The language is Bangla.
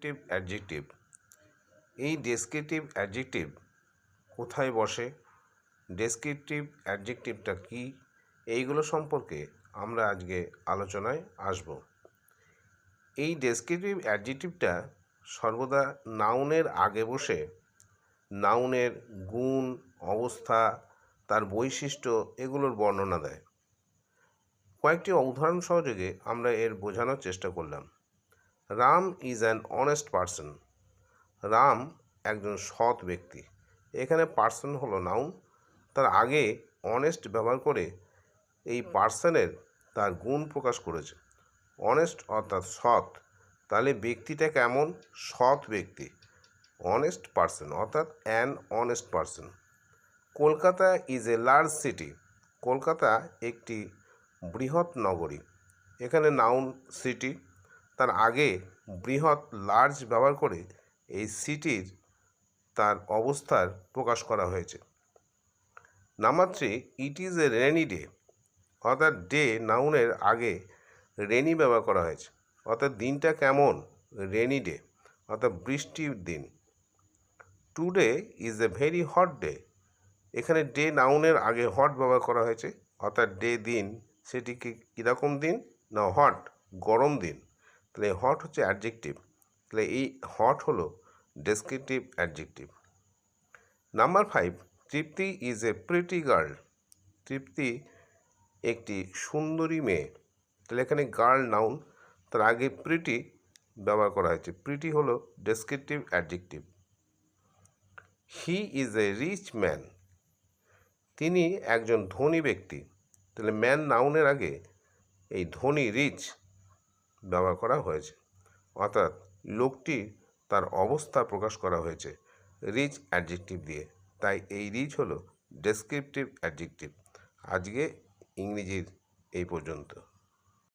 Descriptive adjective. এই ডেসক্রিপটিভ অ্যাডজেক্টিভ কোথায় বসে, ডেসক্রিপটিভ অ্যাডজেক্টিভটা কী, এইগুলো সম্পর্কে আমরা আজকে আলোচনায় আসব। এই ডেসক্রিপটিভ অ্যাডজেক্টিভটা সর্বদা নাউনের আগে বসে নাউনের গুণ, অবস্থা, তার বৈশিষ্ট্য এগুলোর বর্ণনা দেয়। কয়েকটি উদাহরণ সহযোগে আমরা এর বোঝানোর চেষ্টা করলাম। Ram is an honest person. Ram একজন সৎ ব্যক্তি। এখানে পারসন হলো নাউন, তার আগে অনেস্ট ব্যবহার করে এই পারসনের তার গুণ প্রকাশ করেছে। অনেস্ট অর্থাৎ সৎ, তাহলে ব্যক্তিটা কেমন? সৎ ব্যক্তি, অনেস্ট পারসন অর্থাৎ an honest person. Kolkata is a large city. Kolkata একটি বৃহৎ নগরী। এখানে নাউন সিটি, তার আগে বৃহৎ লার্জ ব্যবহার করে এই সিটির তার অবস্থার প্রকাশ করা হয়েছে। Number 3, it is a rainy day. অর্থাৎ ডে নাউনের আগে রেনি ব্যবহার করা হয়েছে, অর্থাৎ দিনটা কেমন? রেনি ডে অর্থাৎ বৃষ্টির দিন। Today is a very hot day. এখানে ডে নাউনের আগে হট ব্যবহার করা হয়েছে, অর্থাৎ ডে দিন, সেটি কীরকম দিন? না হট, গরম দিন। তাহলে হট হচ্ছে অ্যাডজেক্টিভ, তাহলে এই হট হলো descriptive adjective. Number 5, Tripti is a pretty girl. Tripti একটি সুন্দরী মেয়ে। তাহলে এখানে গার্ল নাউন, তার আগে প্রিটি ব্যবহার করা হয়েছে। প্রিটি হলো descriptive adjective. He is a rich man. তিনি একজন ধনী ব্যক্তি। তাহলে ম্যান নাউনের আগে এই ধনী রিচ ব্যবহার করা হয়েছে, অর্থাৎ লোকটি তার অবস্থা প্রকাশ করা হয়েছে রিচ অ্যাডজেক্টিভ দিয়ে। তাই এই রিচ হলো ডেসক্রিপটিভ অ্যাডজেক্টিভ। আজকে ইংরেজির এই পর্যন্ত।